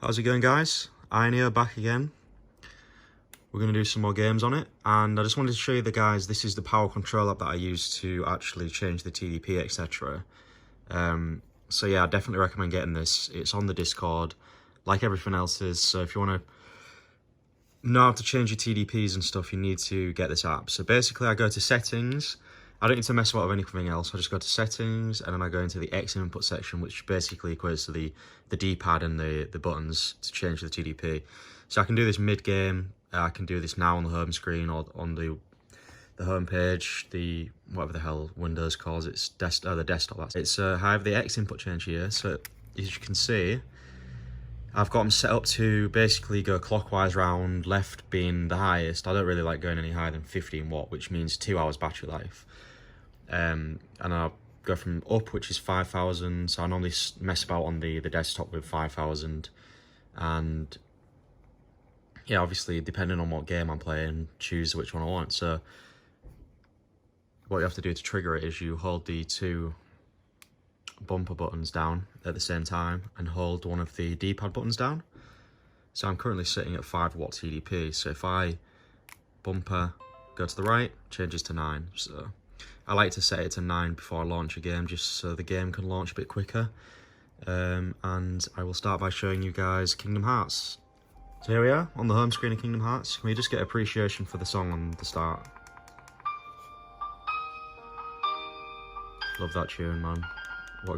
How's it going, guys? Iron here, back again. We're going to do some more games on it, and I just wanted to show you guys, this is the power control app that I use to actually change the TDP, etc. So yeah, I definitely recommend getting this. It's on the Discord, like everything else is, so if you want to know how to change your TDPs and stuff, you need to get this app. So basically, I go to settings. I don't need to mess about with anything else. I just go to settings, and then I go into the X input section, which basically equates to the D-pad and the buttons to change the TDP. So I can do this mid-game. I can do this now on the home screen or on the home page, the whatever the hell Windows calls it, the desktop. It's I have the X input change here. So as you can see, I've got them set up to basically go clockwise round, left being the highest. I don't really like going any higher than 15 watt, which means 2 hours battery life. And I'll go from up, which is 5,000. So I normally mess about on the desktop with 5,000. And yeah, obviously, depending on what game I'm playing, choose which one I want. So what you have to do to trigger it is you hold the two bumper buttons down at the same time and hold one of the D-pad buttons down. So I'm currently sitting at 5 watt TDP. So if I bumper, go to the right, changes to 9. So I like to set it to 9 before I launch a game, just so the game can launch a bit quicker. And I will start by showing you guys Kingdom Hearts. So here we are on the home screen of Kingdom Hearts. Can we just get appreciation for the song on the start? Love that tune, man. What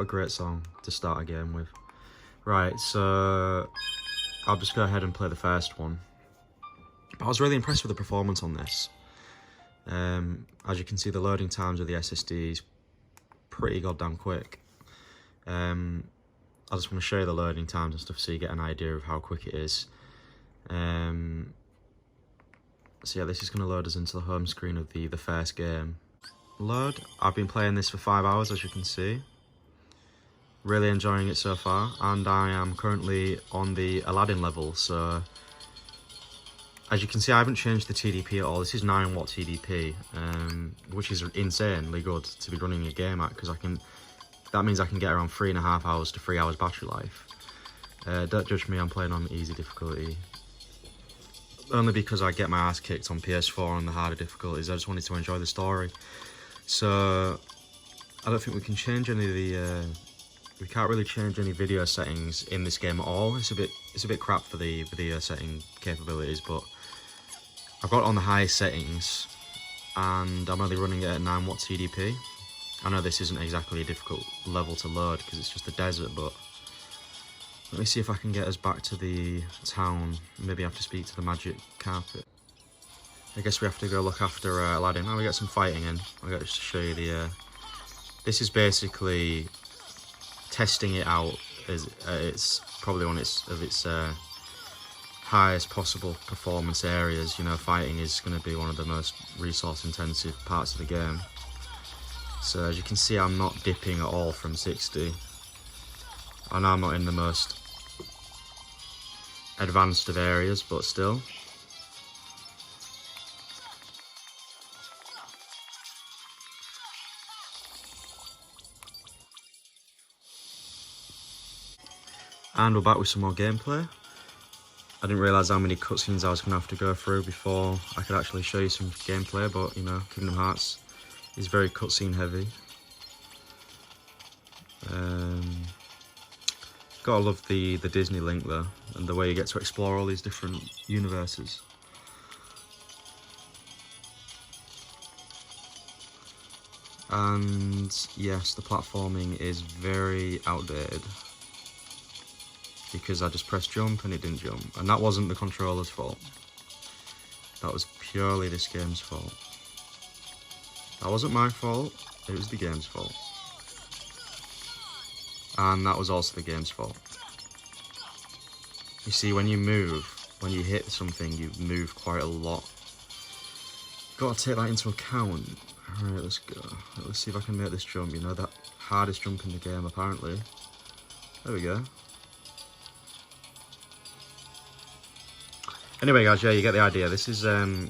a great song to start a game with. Right, so I'll just go ahead and play the first one. But I was really impressed with the performance on this. As you can see, the loading times of the SSD is pretty goddamn quick. I just want to show you the loading times and stuff so you get an idea of how quick it is. So yeah, this is going to load us into the home screen of the first game. Load. I've been playing this for 5 hours, as you can see. Really enjoying it so far, and I am currently on the Aladdin level, so as you can see, I haven't changed the TDP at all. This is 9 watt TDP, which is insanely good to be running a game at, because that means I can get around 3.5 hours to 3 hours battery life. Don't judge me, I'm playing on easy difficulty. Only because I get my ass kicked on PS4 on the harder difficulties. I just wanted to enjoy the story. So I don't think we can change any of the we can't really change any video settings in this game at all. It's a bit crap for the video setting capabilities, but I've got it on the highest settings and I'm only running it at 9 watt TDP. I know this isn't exactly a difficult level to load because it's just a desert, but let me see if I can get us back to the town. Maybe I have to speak to the magic carpet. I guess we have to go look after Aladdin. Oh, we got some fighting in. I got to show you the. This is basically testing it out. It's probably one of its highest possible performance areas. You know, fighting is going to be one of the most resource-intensive parts of the game. So as you can see, I'm not dipping at all from 60. I know I'm not in the most advanced of areas, but still. And we're back with some more gameplay. I didn't realise how many cutscenes I was going to have to go through before I could actually show you some gameplay, but you know, Kingdom Hearts is very cutscene heavy. Gotta love the Disney link though, and the way you get to explore all these different universes. And yes, the platforming is very outdated, because I just pressed jump and it didn't jump. And that wasn't the controller's fault. That was purely this game's fault. That wasn't my fault, it was the game's fault. And that was also the game's fault. You see, when you move, when you hit something, you move quite a lot. Gotta take that into account. Alright, let's go. Let's see if I can make this jump. You know, that hardest jump in the game, apparently. There we go. Anyway, guys, yeah, you get the idea. This is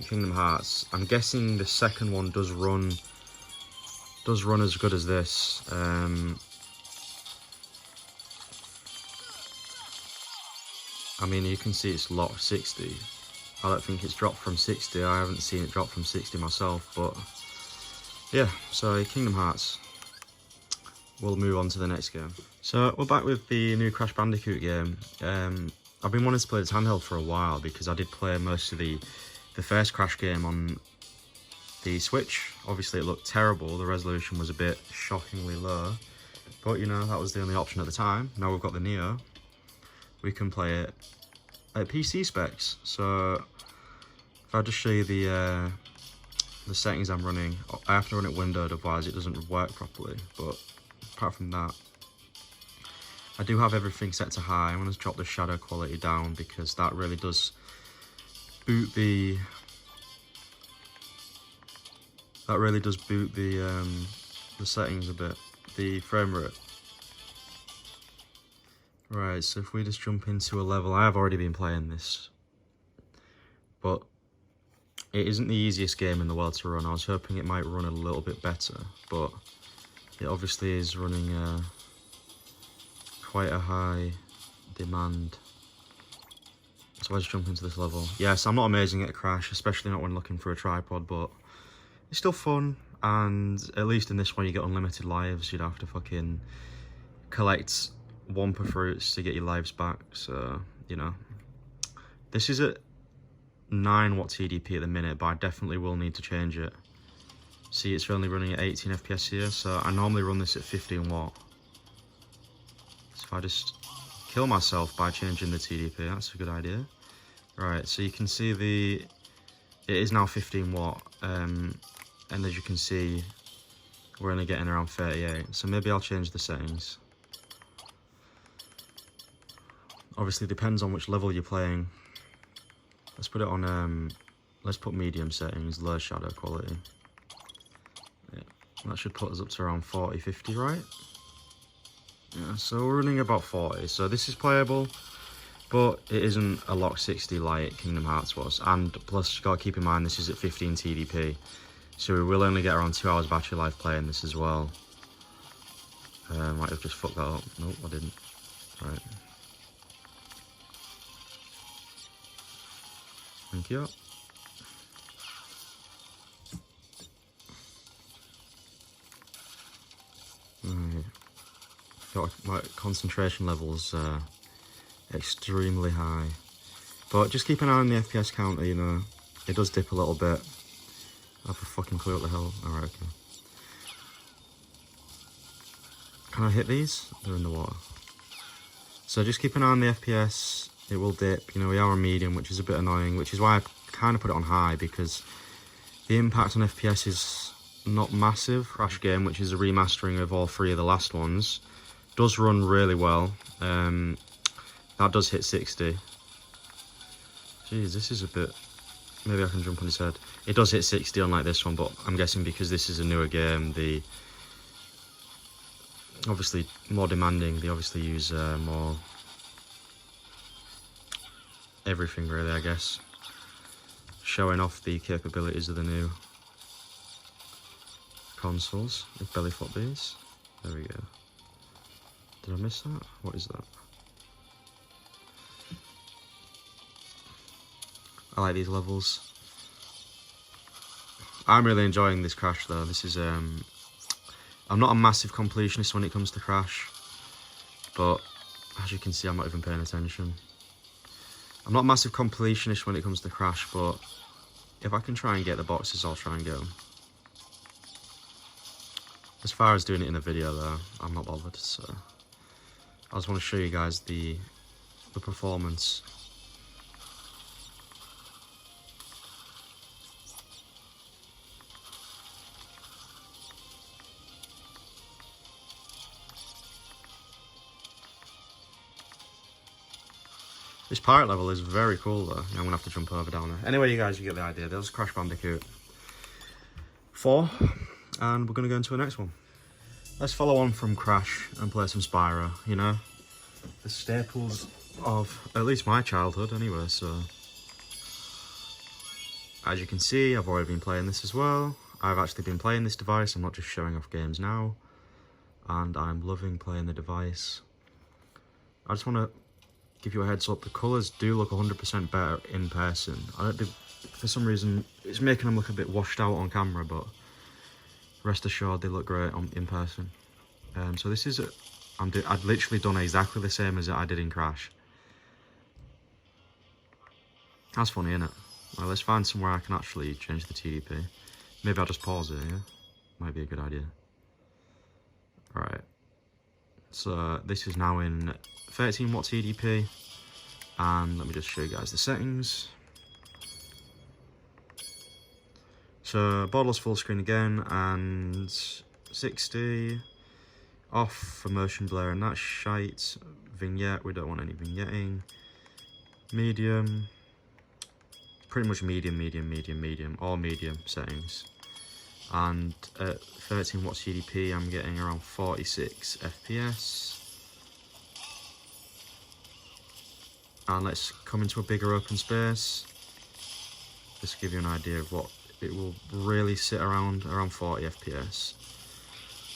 Kingdom Hearts. I'm guessing the second one does run as good as this. I mean, you can see it's locked 60. I don't think it's dropped from 60. I haven't seen it drop from 60 myself, but yeah, so Kingdom Hearts. We'll move on to the next game. So we're back with the new Crash Bandicoot game. I've been wanting to play this handheld for a while because I did play most of the first Crash game on the Switch. Obviously it looked terrible, the resolution was a bit shockingly low, but you know, that was the only option at the time. Now we've got the Neo, we can play it at PC specs. So if I just show you the settings I'm running, I have to run it windowed, otherwise it doesn't work properly, but apart from that, I do have everything set to high. I'm going to drop the shadow quality down because that really does boot the settings a bit, the frame rate. Right, so if we just jump into a level, I have already been playing this, but it isn't the easiest game in the world to run. I was hoping it might run a little bit better, but it obviously is running quite a high demand. So let's jump into this level. Yes, I'm not amazing at Crash, especially not when looking for a tripod, but it's still fun. And at least in this one, you get unlimited lives. You'd have to fucking collect Wumpa fruits to get your lives back. So, you know, this is at 9 watt TDP at the minute, but I definitely will need to change it. See, it's only running at 18 FPS here, so I normally run this at 15 watt. So if I just kill myself by changing the TDP, that's a good idea. Right, so you can see it is now 15 watt, and as you can see, we're only getting around 38, so maybe I'll change the settings. Obviously, it depends on which level you're playing. Let's put it on, let's put medium settings, low shadow quality. Yeah, that should put us up to around 40, 50, right? Yeah, so we're running about 40, so this is playable, but it isn't a lock 60 like Kingdom Hearts was. And plus, you gotta keep in mind, this is at 15 TDP, so we will only get around 2 hours battery life playing this as well. Might have just fucked that up. Nope, I didn't. Right. Thank you. Right. Got my concentration levels extremely high, but just keep an eye on the FPS counter. You know, it does dip a little bit. I have a fucking clue what the hell. All right, okay. Can I hit these? They're in the water. So just keep an eye on the FPS. It will dip. You know, we are on medium, which is a bit annoying, which is why I kind of put it on high, because the impact on FPS is not massive. Crash game, which is a remastering of all 3 of the last ones, does run really well. That does hit 60. Jeez, this is a bit... Maybe I can jump on his head. It does hit 60 unlike this one, but I'm guessing because this is a newer game, the... Obviously more demanding, they obviously use more... everything really, I guess. Showing off the capabilities of the new consoles with belly flop bees. There we go. Did I miss that? What is that? I like these levels. I'm really enjoying this Crash though. This is I'm not a massive completionist when it comes to Crash, but as you can see, I'm not even paying attention. I'm not a massive completionist when it comes to Crash, but if I can try and get the boxes, I'll try and get them. As far as doing it in a video though, I'm not bothered, so I just want to show you guys the performance. This pirate level is very cool though. I'm gonna have to jump over down there. Anyway, you guys, you get the idea. There's Crash Bandicoot 4, and we're gonna go into the next one. Let's follow on from Crash and play some Spyro, you know? The staples of at least my childhood anyway, so... As you can see, I've already been playing this as well. I've actually been playing this device, I'm not just showing off games now. And I'm loving playing the device. I just want to give you a heads up, the colours do look 100% better in person. I don't do, for some reason, it's making them look a bit washed out on camera, but rest assured they look great in person. So this is, I've literally done exactly the same as I did in Crash. That's funny, isn't it? Well, let's find somewhere I can actually change the TDP. Maybe I'll just pause it, yeah? Might be a good idea. Alright. So this is now in 13 watt TDP. And let me just show you guys the settings. So borderless full screen again, and 60. Off for motion blur, and that's shite. Vignette, we don't want any vignetting. Medium. Pretty much medium, all medium settings. And at 13 watts TDP, I'm getting around 46 FPS. And let's come into a bigger open space. Just to give you an idea of what it will really sit around 40 FPS.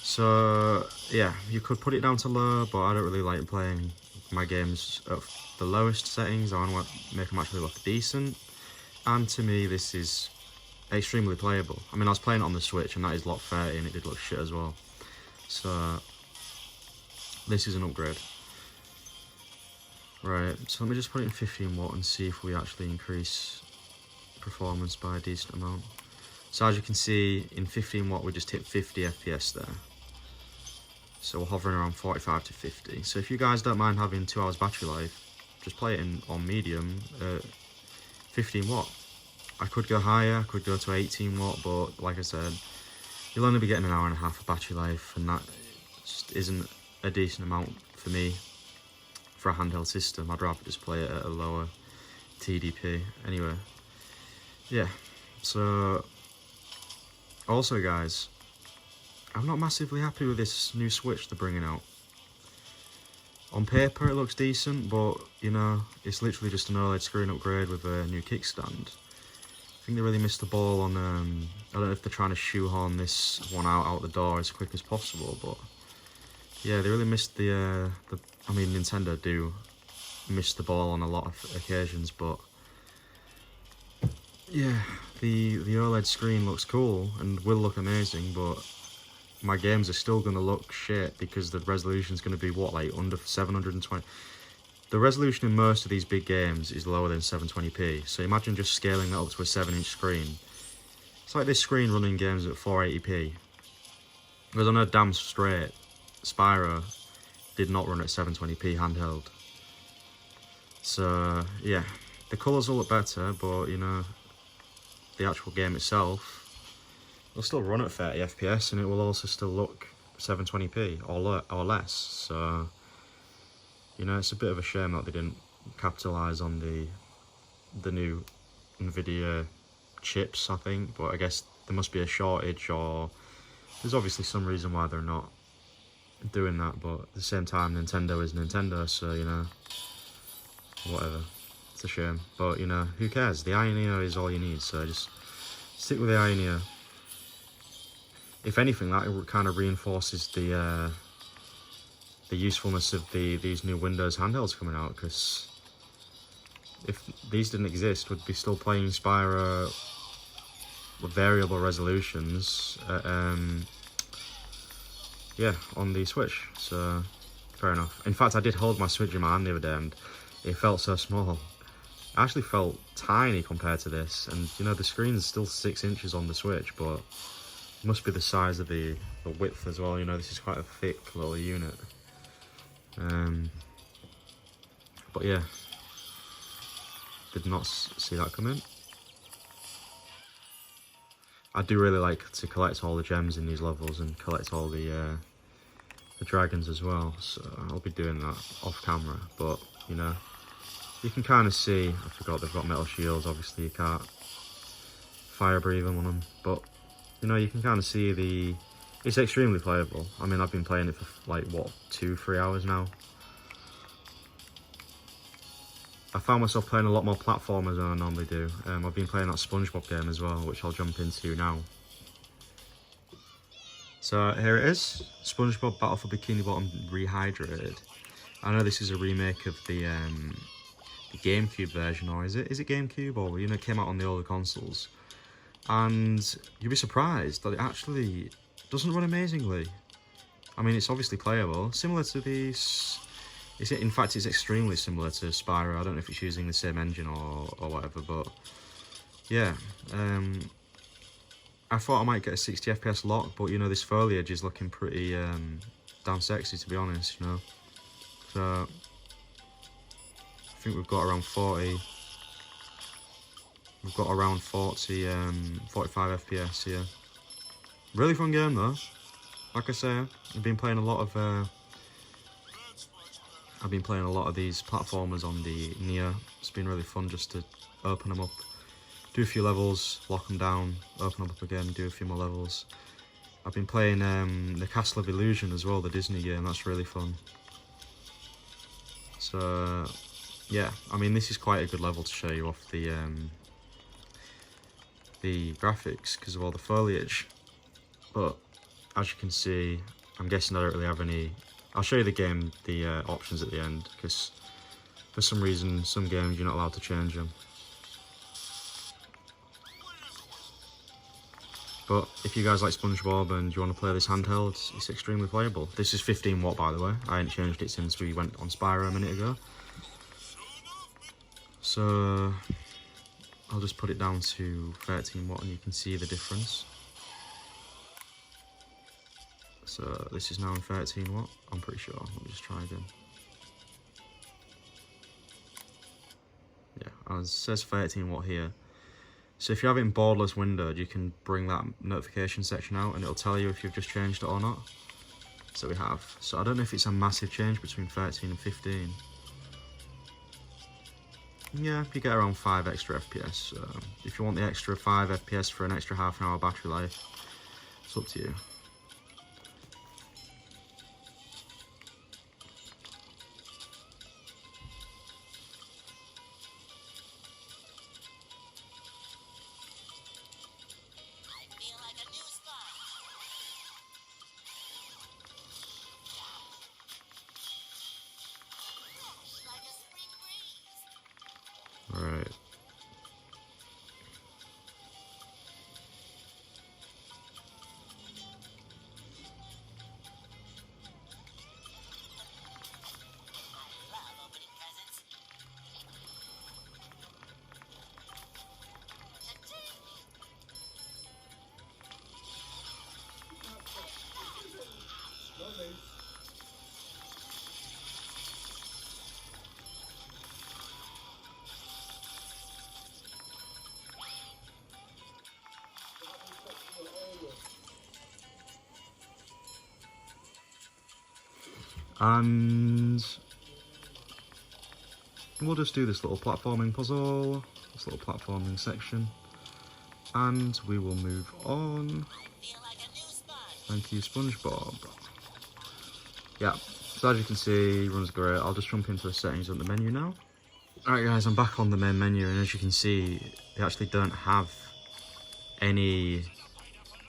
So yeah, you could put it down to low, but I don't really like playing my games at the lowest settings. I want to make them actually look decent. And to me, this is extremely playable. I mean, I was playing it on the Switch, and that is lock 30, and it did look shit as well. So this is an upgrade. Right, so let me just put it in 15 watt and see if we actually increase performance by a decent amount. So as you can see, in 15 watt we just hit 50 FPS there. So we're hovering around 45 to 50. So if you guys don't mind having 2 hours battery life, just play it on medium, 15 watt. I could go higher, I could go to 18 watt, but like I said, you'll only be getting an hour and a half of battery life, and that just isn't a decent amount for me for a handheld system. I'd rather just play it at a lower TDP. Anyway, yeah, so also guys, I'm not massively happy with this new Switch they're bringing out. On paper it looks decent, but you know, it's literally just an OLED screen upgrade with a new kickstand. I think they really missed the ball on, I don't know if they're trying to shoehorn this one out the door as quick as possible, but yeah, they really missed the I mean, Nintendo do miss the ball on a lot of occasions, but yeah, the OLED screen looks cool and will look amazing, but my games are still going to look shit because the resolution is going to be, what, like under 720? The resolution in most of these big games is lower than 720p, so imagine just scaling that up to a 7-inch screen. It's like this screen running games at 480p. Because I know damn straight, Spyro did not run at 720p handheld. So, yeah, the colours will look better, but, you know, the actual game itself will still run at 30 FPS, and it will also still look 720p or less. So, you know, it's a bit of a shame that they didn't capitalise on the new NVIDIA chips, I think, but I guess there must be a shortage, or there's obviously some reason why they're not doing that, but at the same time, Nintendo is Nintendo, so, you know, whatever. It's a shame, but, you know, who cares? The Eye Neo is all you need, so just stick with the Eye Neo. If anything, that kind of reinforces the usefulness of these new Windows handhelds coming out, because if these didn't exist, we'd be still playing Spyro with variable resolutions, yeah, on the Switch. So fair enough. In fact, I did hold my Switch in my hand the other day, and it felt so small. It actually felt tiny compared to this, and you know, the screen's still 6 inches on the Switch, but it must be the size of the width as well. You know, this is quite a thick little unit. But yeah, did not see that coming. I do really like to collect all the gems in these levels and collect all the dragons as well, so I'll be doing that off camera. But you know, you can kind of see, I forgot they've got metal shields, obviously you can't fire breathe them on them, but you know, you can kind of see it's extremely playable. I mean, I've been playing it for like, what, 2-3 hours now. I found myself playing a lot more platformers than I normally do. I've been playing that SpongeBob game as well, which I'll jump into now. So here it is, SpongeBob Battle for Bikini Bottom Rehydrated. I know this is a remake of the GameCube version, or is it GameCube, or it came out on the older consoles. And you'll be surprised that it actually doesn't run amazingly. I mean, it's obviously playable, similar to these. In fact, it's extremely similar to Spyro. I don't know if it's using the same engine or whatever, but yeah. I thought I might get a 60 FPS lock, but this foliage is looking pretty damn sexy, to be honest. So I think we've got around 40. We've got around 40, 45 FPS here. Really fun game though. Like I say, I've been playing a lot of these platformers on the Neo. It's been really fun just to open them up, do a few levels, lock them down, open them up again, do a few more levels. I've been playing the Castle of Illusion as well, the Disney game. That's really fun. So yeah, I mean, this is quite a good level to show you off the graphics because of all the foliage. But as you can see, I'm guessing I don't really have any. I'll show you the options at the end, because for some reason some games you're not allowed to change them. But if you guys like SpongeBob and you want to play this handheld, it's extremely playable. This is 15 watt, by the way. I ain't changed it since we went on Spyro a minute ago. So I'll just put it down to 13 watt and you can see the difference. So this is now in 13 watt, I'm pretty sure. Let me just try again. Yeah, it says 13 watt here. So if you have it in borderless windowed, you can bring that notification section out and it'll tell you if you've just changed it or not. So we have. So I don't know if it's a massive change between 13 and 15. Yeah, you get around 5 extra FPS. So if you want the extra 5 FPS for an extra half an hour battery life, it's up to you. Alright. And we'll just do this little platforming puzzle, this little platforming section, and we will move on. Thank you, SpongeBob. Yeah, so as you can see, runs great. I'll just jump into the settings on the menu now. Alright guys, I'm back on the main menu, and as you can see, they actually don't have any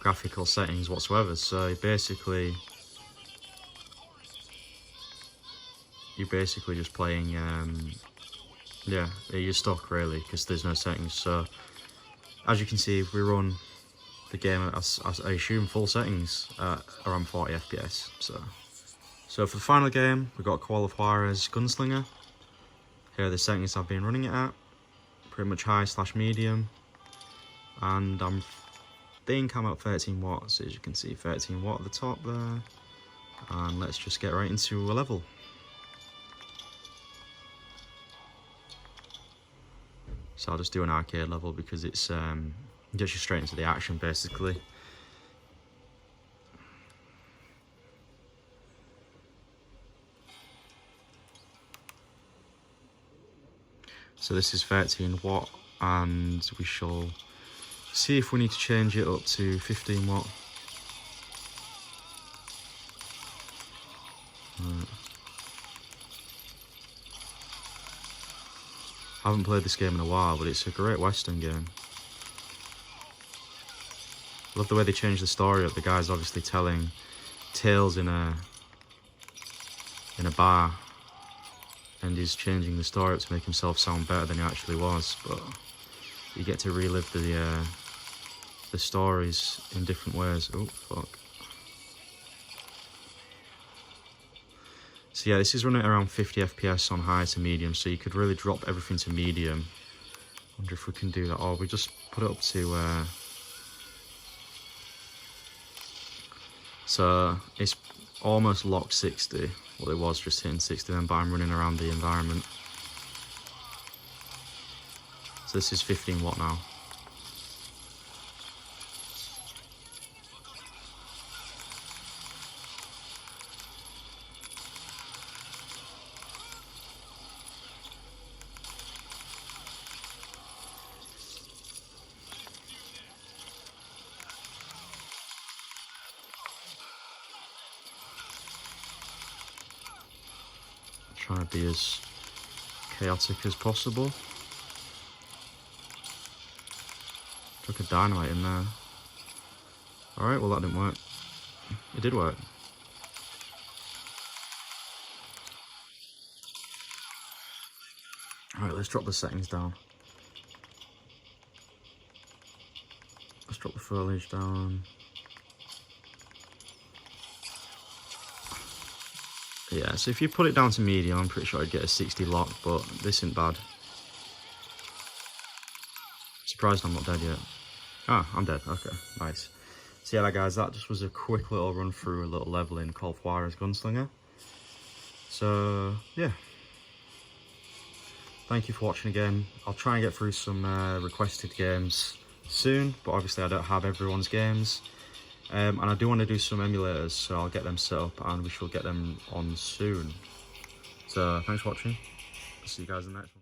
graphical settings whatsoever, so you're basically just playing, yeah, you're stuck really, because there's no settings. So as you can see, we run the game at, I assume, full settings at around 40 FPS. So for the final game, we've got Juarez Gunslinger. Here are the settings I've been running it at, pretty much high/medium, and I think I'm at 13 watts, as you can see, 13 watt at the top there. And let's just get right into a level. So I'll just do an arcade level because it's gets you straight into the action basically. So this is 13 watt, and we shall see if we need to change it up to 15 watt. Right. I haven't played this game in a while, but it's a great Western game. I love the way they changed the story up. The guy's obviously telling tales in a bar, and he's changing the story up to make himself sound better than he actually was. But you get to relive the stories in different ways. Oh fuck. So yeah, this is running around 50 FPS on high to medium, so you could really drop everything to medium. Wonder if we can do that, or we just put it up to so it's almost locked 60. Well, it was just hitting 60 then, but I'm running around the environment. So this is 15 watt now. Trying to be as chaotic as possible. Took a dynamite in there. Alright, well that didn't work. It did work. Alright, let's drop the settings down. Let's drop the foliage down. Yeah, so if you put it down to medium, I'm pretty sure I'd get a 60 lock, but this isn't bad. Surprised I'm not dead yet. Ah, I'm dead. Okay, nice. So yeah, guys, that just was a quick little run through a little leveling called Juarez Gunslinger. So, yeah. Thank you for watching again. I'll try and get through some requested games soon, but obviously I don't have everyone's games. And I do want to do some emulators, so I'll get them set up and we shall get them on soon. So, thanks for watching. See you guys in the next one.